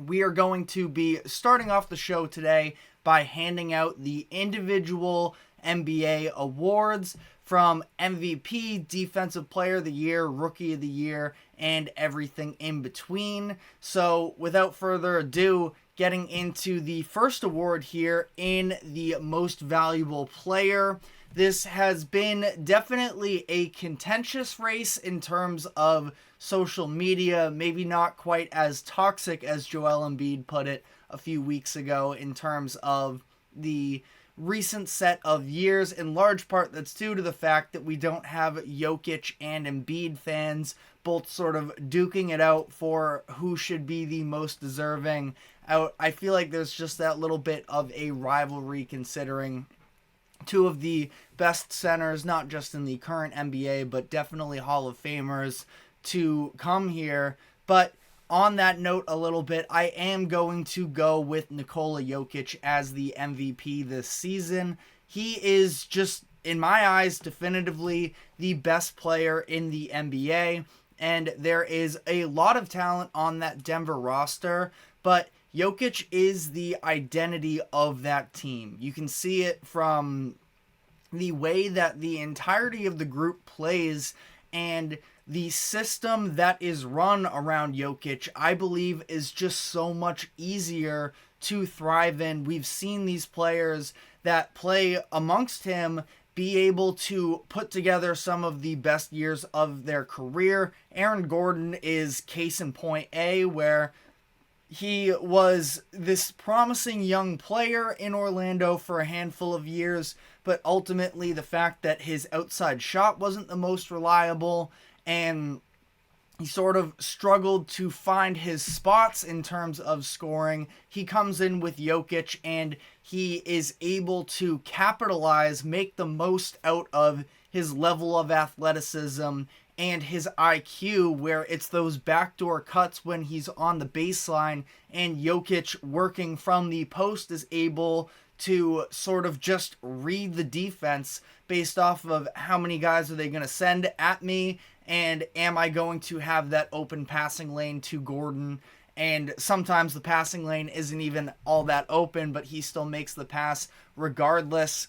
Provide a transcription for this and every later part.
we are going to be starting off the show today by handing out the individual NBA awards from MVP, Defensive Player of the Year, Rookie of the Year, and everything in between. So without further ado, getting into the first award here in the Most Valuable Player. This has been definitely a contentious race in terms of social media, maybe not quite as toxic as Joel Embiid put it a few weeks ago in terms of the recent set of years. In large part, that's due to the fact that we don't have Jokic and Embiid fans both sort of duking it out for who should be the most deserving. I feel like there's just that little bit of a rivalry considering two of the best centers, not just in the current NBA, but definitely Hall of Famers to come here. But on that note a little bit, I am going to go with Nikola Jokic as the MVP this season. He is just, in my eyes, definitively the best player in the NBA. And there is a lot of talent on that Denver roster, but Jokic is the identity of that team. You can see it from the way that the entirety of the group plays, and the system that is run around Jokic, I believe, is just so much easier to thrive in. We've seen these players that play amongst him be able to put together some of the best years of their career. Aaron Gordon is case in point A, where he was this promising young player in Orlando for a handful of years, but ultimately the fact that his outside shot wasn't the most reliable, and he sort of struggled to find his spots in terms of scoring. He comes in with Jokic, and he is able to capitalize, make the most out of his level of athleticism and his IQ, where it's those backdoor cuts when he's on the baseline, and Jokic working from the post is able to sort of just read the defense based off of how many guys are they going to send at me, and am I going to have that open passing lane to Gordon. And sometimes the passing lane isn't even all that open, but he still makes the pass regardless.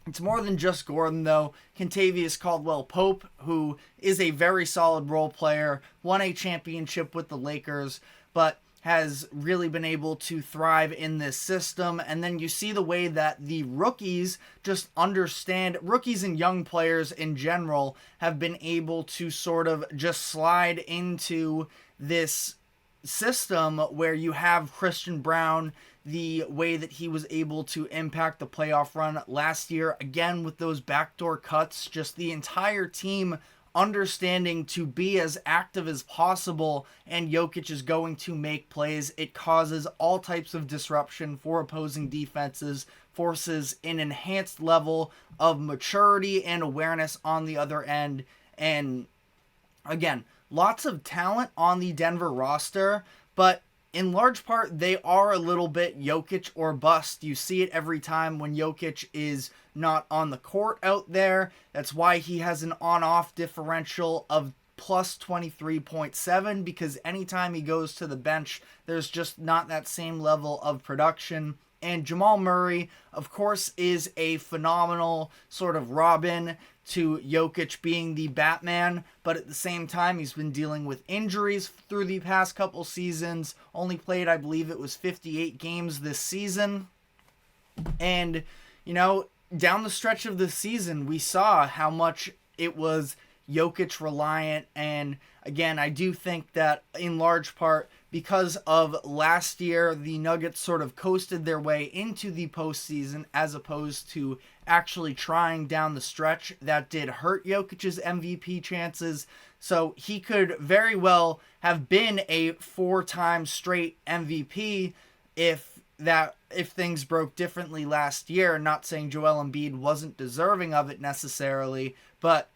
It's more than just Gordon, though. Kentavious Caldwell-Pope, who is a very solid role player, won a championship with the Lakers, but has really been able to thrive in this system. And then you see the way that the rookies just understand, rookies and young players in general have been able to sort of just slide into this system where you have Christian Brown, the way that he was able to impact the playoff run last year, again with those backdoor cuts, just the entire team understanding to be as active as possible, and Jokic is going to make plays. It causes all types of disruption for opposing defenses, forces an enhanced level of maturity and awareness on the other end, and again, lots of talent on the Denver roster, but in large part, they are a little bit Jokic or bust. You see it every time when Jokic is not on the court out there. That's why he has an on-off differential of plus 23.7, because anytime he goes to the bench, there's just not that same level of production. And Jamal Murray, of course, is a phenomenal sort of Robin to Jokic being the Batman, but at the same time, he's been dealing with injuries through the past couple seasons. Only played, I believe it was 58 games this season. And, you know, down the stretch of the season, we saw how much it was Jokic reliant. And again, I do think that in large part, because of last year, the Nuggets sort of coasted their way into the postseason as opposed to actually trying down the stretch. That did hurt Jokic's MVP chances. So he could very well have been a 4-time straight MVP if things broke differently last year. Not saying Joel Embiid wasn't deserving of it necessarily, but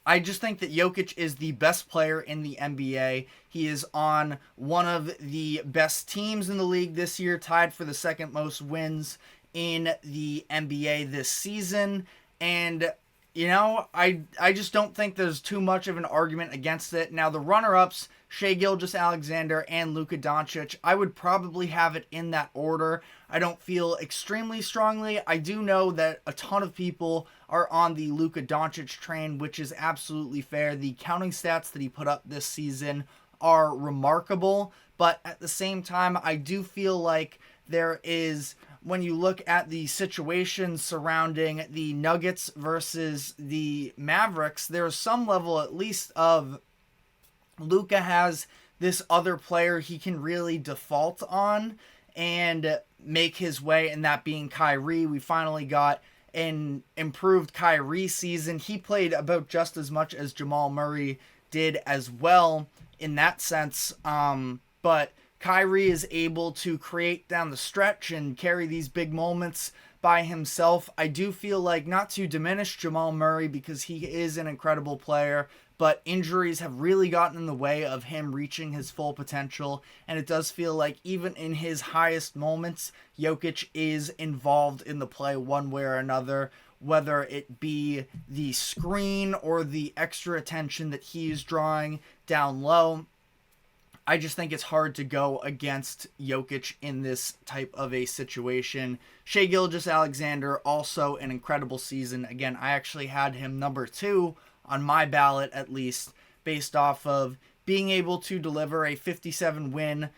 I just think that Jokic is the best player in the NBA. He is on one of the best teams in the league this year, tied for the second most wins in the NBA this season. And, you know, I just don't think there's too much of an argument against it. Now, the runner-ups Shai Gilgeous-Alexander, and Luka Doncic. I would probably have it in that order. I don't feel extremely strongly. I do know that a ton of people are on the Luka Doncic train, which is absolutely fair. The counting stats that he put up this season are remarkable, but at the same time, I do feel like there is, when you look at the situation surrounding the Nuggets versus the Mavericks, there's some level at least of Luka has this other player he can really default on and make his way, and that being Kyrie. We finally got an improved Kyrie season. He played about just as much as Jamal Murray did as well in that sense, but Kyrie is able to create down the stretch and carry these big moments by himself. I do feel like, not to diminish Jamal Murray because he is an incredible player, but injuries have really gotten in the way of him reaching his full potential, and it does feel like even in his highest moments, Jokic is involved in the play one way or another, whether it be the screen or the extra attention that he is drawing down low. I just think it's hard to go against Jokic in this type of a situation. Shai Gilgeous-Alexander, also an incredible season. Again, I actually had him number 2 on my ballot, at least, based off of being able to deliver a 57-win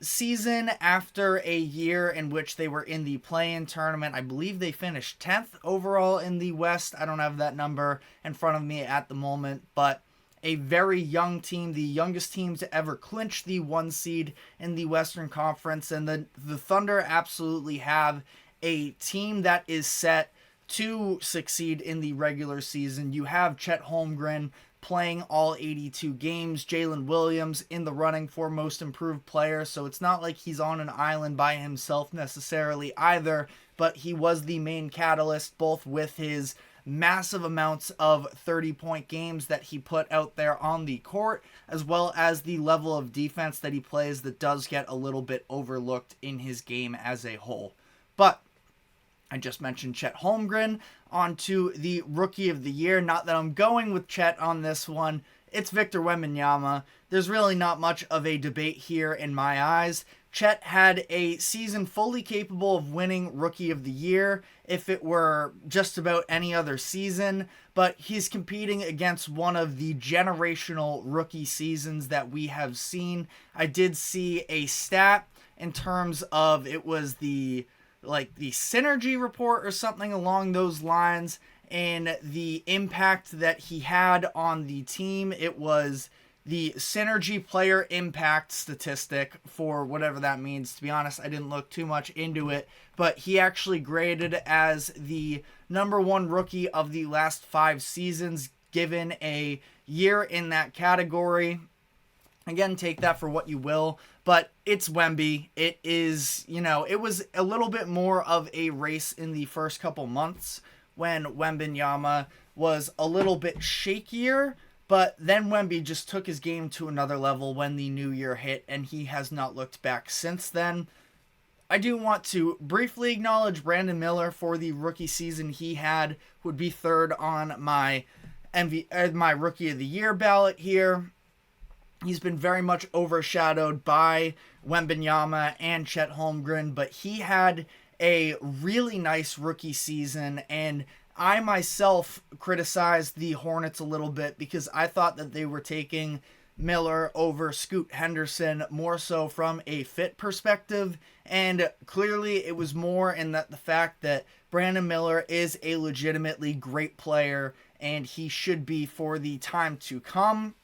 season after a year in which they were in the play-in tournament. I believe they finished 10th overall in the West. I don't have that number in front of me at the moment, but a very young team, the youngest team to ever clinch the 1 seed in the Western Conference. And the Thunder absolutely have a team that is set to succeed in the regular season. You have Chet Holmgren playing all 82 games, Jalen Williams in the running for most improved player, so it's not like he's on an island by himself necessarily either, but he was the main catalyst, both with his massive amounts of 30-point games that he put out there on the court, as well as the level of defense that he plays that does get a little bit overlooked in his game as a whole. But I just mentioned Chet Holmgren. On to the Rookie of the Year. Not that I'm going with Chet on this one. It's Victor Wembanyama. There's really not much of a debate here in my eyes. Chet had a season fully capable of winning Rookie of the Year if it were just about any other season, but he's competing against one of the generational rookie seasons that we have seen. I did see a stat in terms of, it was the synergy report or something along those lines, and the impact that he had on the team. It was the synergy player impact statistic, for whatever that means. To be honest, I didn't look too much into it, but he actually graded as the number 1 rookie of the last 5 seasons, given a year in that category. Again, take that for what you will, but it's Wemby. It is, it was a little bit more of a race in the first couple months when Wembanyama was a little bit shakier, but then Wemby just took his game to another level when the new year hit, and he has not looked back since then. I do want to briefly acknowledge Brandon Miller for the rookie season he had, would be 3rd on my my Rookie of the Year ballot here. He's been very much overshadowed by Wembanyama and Chet Holmgren, but he had a really nice rookie season, and I myself criticized the Hornets a little bit because I thought that they were taking Miller over Scoot Henderson more so from a fit perspective, and clearly it was more in that the fact that Brandon Miller is a legitimately great player and he should be for the time to come.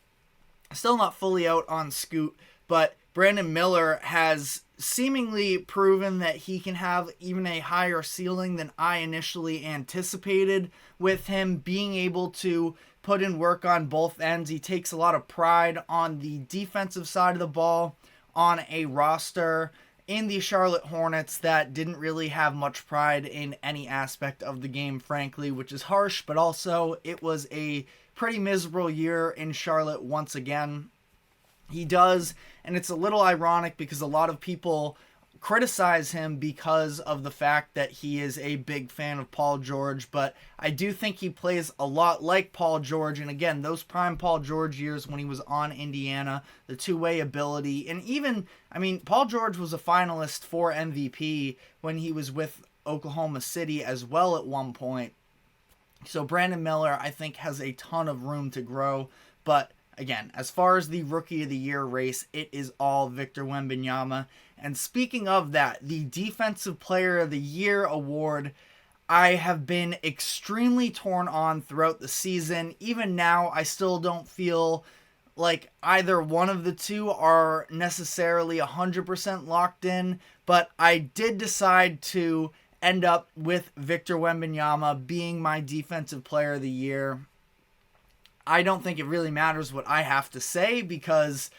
Still not fully out on Scoot, but Brandon Miller has seemingly proven that he can have even a higher ceiling than I initially anticipated, with him being able to put in work on both ends. He takes a lot of pride on the defensive side of the ball on a roster in the Charlotte Hornets that didn't really have much pride in any aspect of the game, frankly, which is harsh, but also it was a pretty miserable year in Charlotte once again. He does, and it's a little ironic because a lot of people criticize him because of the fact that he is a big fan of Paul George, but I do think he plays a lot like Paul George. And again, those prime Paul George years when he was on Indiana, the two-way ability, and even, I mean, Paul George was a finalist for MVP when he was with Oklahoma City as well at one point. So Brandon Miller, I think, has a ton of room to grow, but again, as far as the Rookie of the Year race, it is all Victor Wembanyama. And speaking of that, the Defensive Player of the Year award, I have been extremely torn on throughout the season. Even now, I still don't feel like either one of the two are necessarily 100% locked in, but I did decide to end up with Victor Wembanyama being my Defensive Player of the Year. I don't think it really matters what I have to say because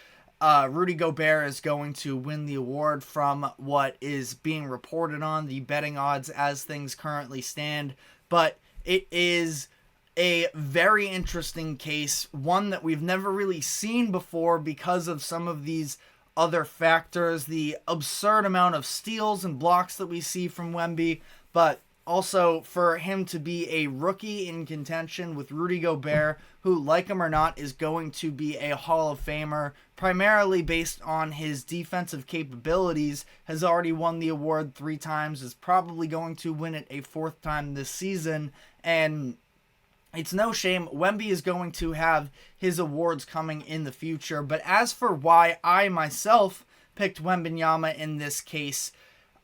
Rudy Gobert is going to win the award from what is being reported on the betting odds as things currently stand. But it is a very interesting case, one that we've never really seen before because of some of these other factors, the absurd amount of steals and blocks that we see from Wemby, but also for him to be a rookie in contention with Rudy Gobert, who, like him or not, is going to be a Hall of Famer, primarily based on his defensive capabilities, has already won the award 3 times, is probably going to win it a 4th time this season, and it's no shame. Wemby is going to have his awards coming in the future, but as for why I myself picked Wembanyama in this case,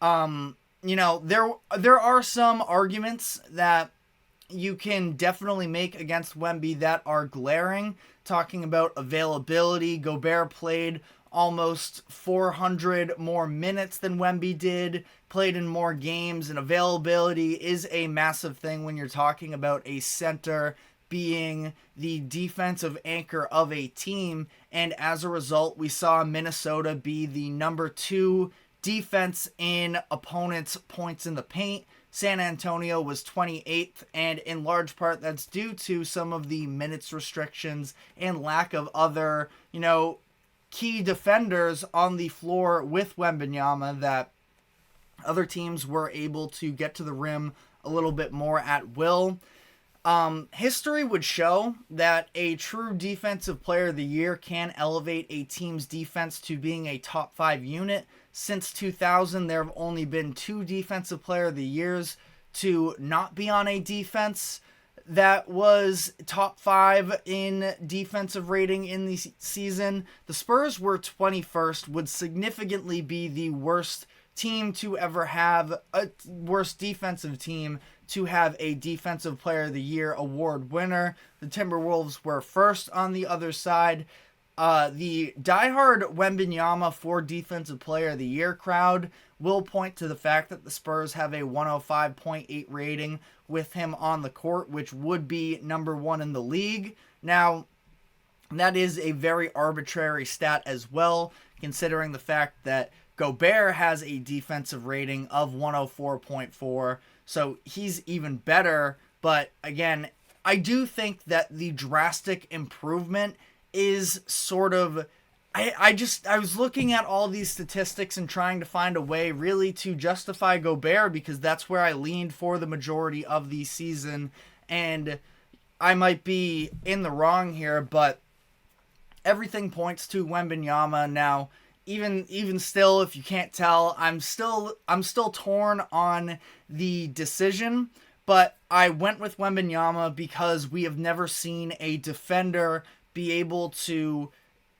there are some arguments that you can definitely make against Wemby that are glaring. Talking about availability, Gobert played almost 400 more minutes than Wemby did, played in more games, and availability is a massive thing when you're talking about a center being the defensive anchor of a team, and as a result, we saw Minnesota be the number 2 defense in opponents' points in the paint. San Antonio was 28th, and in large part that's due to some of the minutes restrictions and lack of other, key defenders on the floor with Wembanyama, that other teams were able to get to the rim a little bit more at will. History would show that a true Defensive Player of the Year can elevate a team's defense to being a top 5 unit. Since 2000, there have only been 2 Defensive Player of the Years to not be on a defense that was top 5 in defensive rating in the season. The Spurs were 21st, would significantly be the worst team to ever have, a worst defensive team to have a Defensive Player of the Year award winner. The Timberwolves were first on the other side. The diehard Wembanyama for Defensive Player of the Year crowd will point to the fact that the Spurs have a 105.8 rating with him on the court, which would be number 1 in the league. Now, that is a very arbitrary stat as well, considering the fact that Gobert has a defensive rating of 104.4, so he's even better. But again, I do think that the drastic improvement is sort of, I was looking at all these statistics and trying to find a way really to justify Gobert, because that's where I leaned for the majority of the season, and I might be in the wrong here, but everything points to Wembanyama. Now, even still, if you can't tell, I'm still torn on the decision, but I went with Wembanyama because we have never seen a defender be able to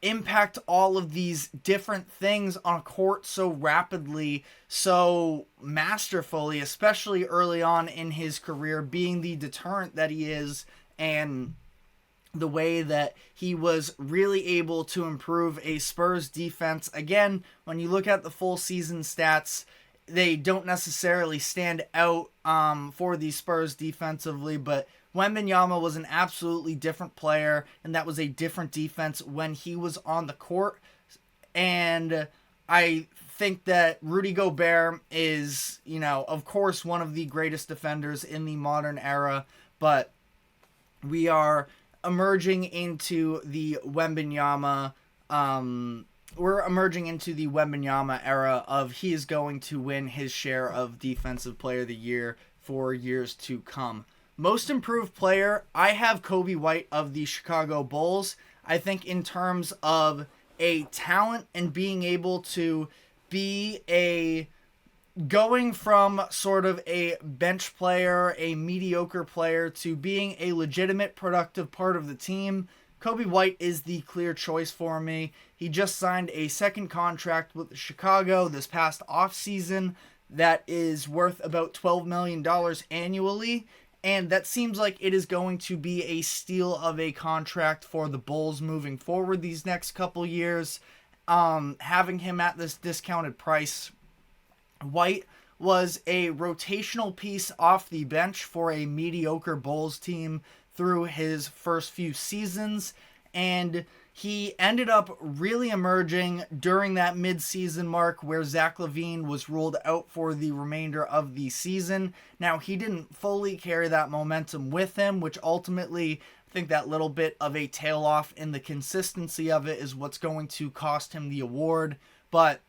impact all of these different things on a court so rapidly, so masterfully, especially early on in his career, being the deterrent that he is, and the way that he was really able to improve a Spurs defense. Again, when you look at the full season stats, they don't necessarily stand out for the Spurs defensively, but Wembanyama was an absolutely different player, and that was a different defense when he was on the court. And I think that Rudy Gobert is, of course, one of the greatest defenders in the modern era, but we are emerging into the Wembanyama we're emerging into the Wembanyama era of he is going to win his share of Defensive Player of the Year for years to come. Most improved player, I have Coby White of the Chicago Bulls. I think in terms of a talent and being able to be going from sort of a bench player, a mediocre player, to being a legitimate productive part of the team, Coby White is the clear choice for me. He just signed a second contract with Chicago this past offseason that is worth about $12 million annually, and that seems like it is going to be a steal of a contract for the Bulls moving forward these next couple years. Having him at this discounted price, White was a rotational piece off the bench for a mediocre Bulls team through his first few seasons, and he ended up really emerging during that mid-season mark where Zach LaVine was ruled out for the remainder of the season. Now, he didn't fully carry that momentum with him, which ultimately, I think that little bit of a tail off in the consistency of it is what's going to cost him the award. But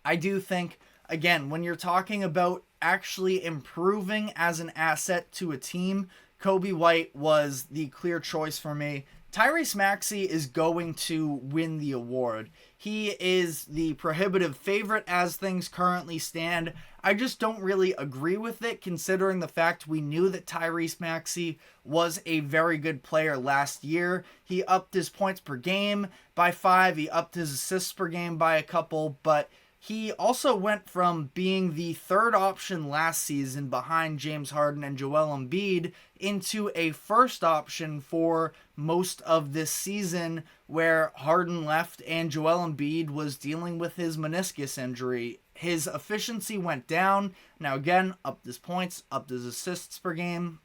I do think, again, when you're talking about actually improving as an asset to a team, Coby White was the clear choice for me. Tyrese Maxey is going to win the award. He is the prohibitive favorite as things currently stand. I just don't really agree with it, considering the fact we knew that Tyrese Maxey was a very good player last year. He upped his points per game by 5. He upped his assists per game by a couple, but he also went from being the third option last season behind James Harden and Joel Embiid into a first option for most of this season, where Harden left and Joel Embiid was dealing with his meniscus injury. His efficiency went down. Now again, upped his points, upped his assists per game.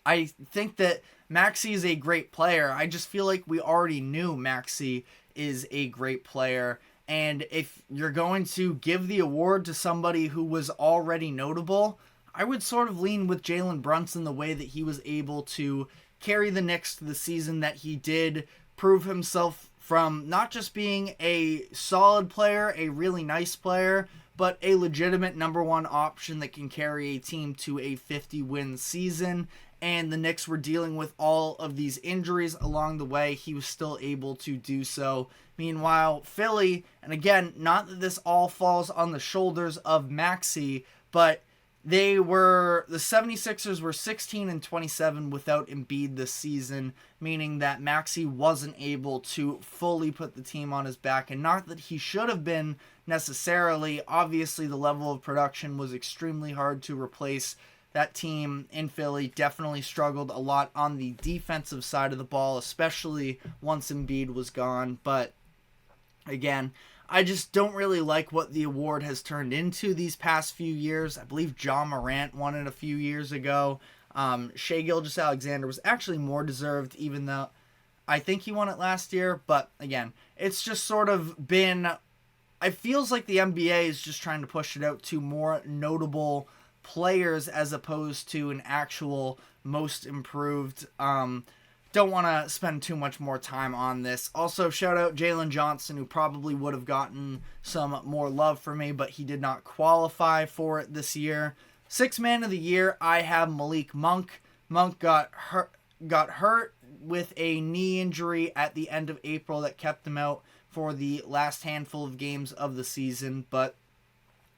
I think that Maxey is a great player. I just feel like we already knew Maxey is a great player. And if you're going to give the award to somebody who was already notable, I would sort of lean with Jalen Brunson the way that he was able to carry the Knicks to the season that he did, prove himself from not just being a solid player, a really nice player, but a legitimate number one option that can carry a team to a 50-win season. And the Knicks were dealing with all of these injuries along the way. He was still able to do so. Meanwhile, Philly, and again, not that this all falls on the shoulders of Maxey, but the 76ers were 16-27 without Embiid this season, meaning that Maxey wasn't able to fully put the team on his back, and not that he should have been necessarily. Obviously, the level of production was extremely hard to replace. That team in Philly definitely struggled a lot on the defensive side of the ball, especially once Embiid was gone. But again, I just don't really like what the award has turned into these past few years. I believe Ja Morant won it a few years ago. Shai Gilgeous-Alexander was actually more deserved, even though I think he won it last year. But again, it's just sort of been... It feels like the NBA is just trying to push it out to more notable players as opposed to an actual most improved. Don't want to spend too much more time on this. Also, shout out Jalen Johnson, who probably would have gotten some more love for me, but he did not qualify for it this year. Sixth man of the year, I have Malik Monk. Monk got hurt with a knee injury at the end of April that kept him out for the last handful of games of the season, but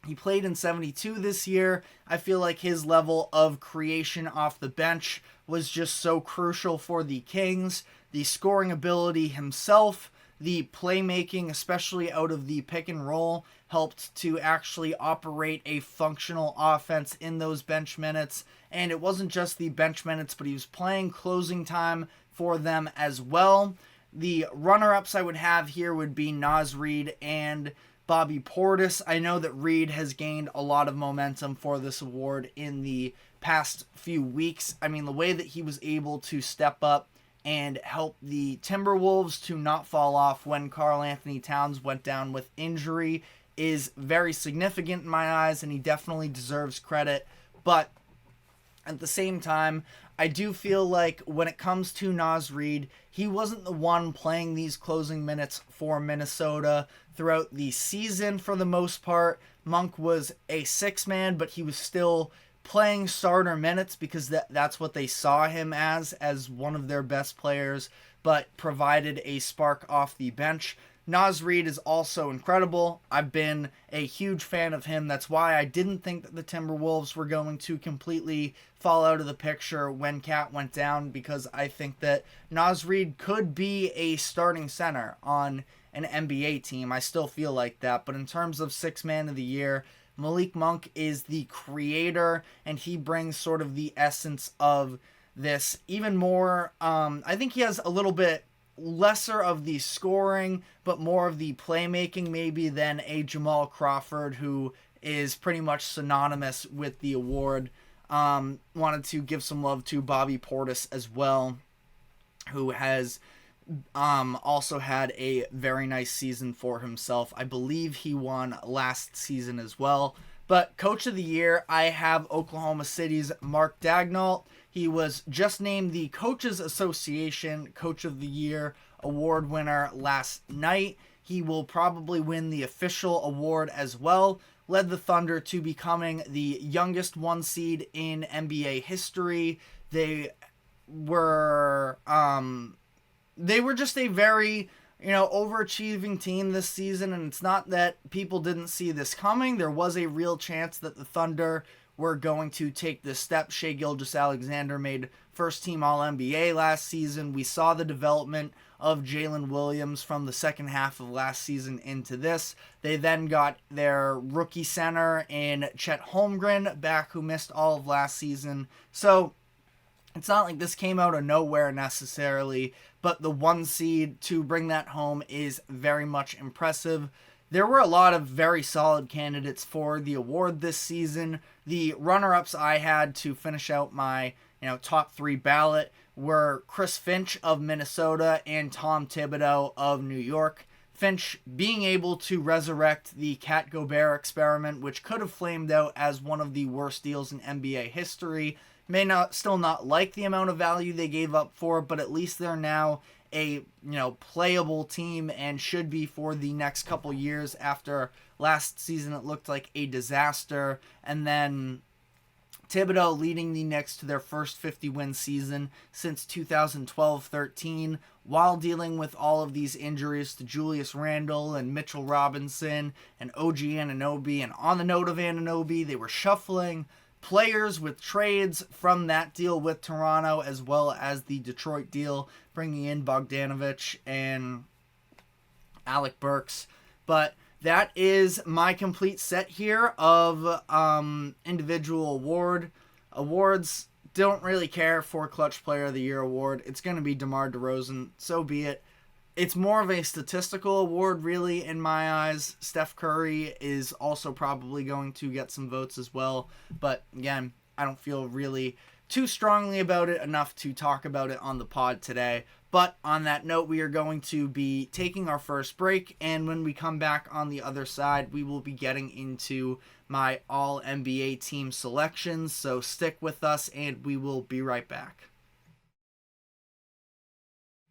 he played in 72 this year. I feel like his level of creation off the bench was just so crucial for the Kings. The scoring ability himself, the playmaking, especially out of the pick and roll, helped to actually operate a functional offense in those bench minutes. And it wasn't just the bench minutes, but he was playing closing time for them as well. The runner-ups I would have here would be Naz Reid and Bobby Portis. I know that Reid has gained a lot of momentum for this award in the past few weeks. I mean, the way that he was able to step up and help the Timberwolves to not fall off when Karl Anthony Towns went down with injury is very significant in my eyes, and he definitely deserves credit. But at the same time, I do feel like when it comes to Naz Reid, he wasn't the one playing these closing minutes for Minnesota throughout the season for the most part. Monk was a six-man, but he was still playing starter minutes because that's what they saw him as one of their best players, but provided a spark off the bench. Naz Reid is also incredible. I've been a huge fan of him. That's why I didn't think that the Timberwolves were going to completely fall out of the picture when Cat went down, because I think that Naz Reid could be a starting center on an NBA team. I still feel like that. But in terms of sixth man of the year, Malik Monk is the creator, and he brings sort of the essence of this even more. I think he has a little bit lesser of the scoring, but more of the playmaking maybe than a Jamal Crawford, who is pretty much synonymous with the award. Wanted to give some love to Bobby Portis as well, who has also had a very nice season for himself. I believe he won last season as well. But Coach of the Year, I have Oklahoma City's Mark Daigneault. He was just named the Coaches Association Coach of the Year award winner last night. He will probably win the official award as well. Led the Thunder to becoming the youngest one seed in NBA history. They were just a very overachieving team this season, and it's not that people didn't see this coming. There was a real chance that the Thunder were going to take this step. Shai Gilgeous-Alexander made first team All-NBA last season. We saw the development of Jalen Williams from the second half of last season into this. They then got their rookie center in Chet Holmgren back, who missed all of last season. So it's not like this came out of nowhere necessarily, but the one seed to bring that home is very much impressive. There were a lot of very solid candidates for the award this season. The runner-ups I had to finish out my top three ballot were Chris Finch of Minnesota and Tom Thibodeau of New York. Finch being able to resurrect the Cat Gobert experiment, which could have flamed out as one of the worst deals in NBA history. May still not like the amount of value they gave up for, but at least they're now a playable team and should be for the next couple years. After last season it looked like a disaster, and then Thibodeau leading the Knicks to their first 50-win season since 2012-13 while dealing with all of these injuries to Julius Randle and Mitchell Robinson and OG Anunoby. And on the note of Anunoby, they were shuffling players with trades from that deal with Toronto, as well as the Detroit deal, bringing in Bogdanovic and Alec Burks. But that is my complete set here of individual awards. Don't really care for Clutch Player of the Year award. It's going to be DeMar DeRozan. So be it. It's more of a statistical award, really, in my eyes. Steph Curry is also probably going to get some votes as well. But, again, I don't feel really too strongly about it enough to talk about it on the pod today. But on that note, we are going to be taking our first break. And when we come back on the other side, we will be getting into my All-NBA team selections. So stick with us, and we will be right back.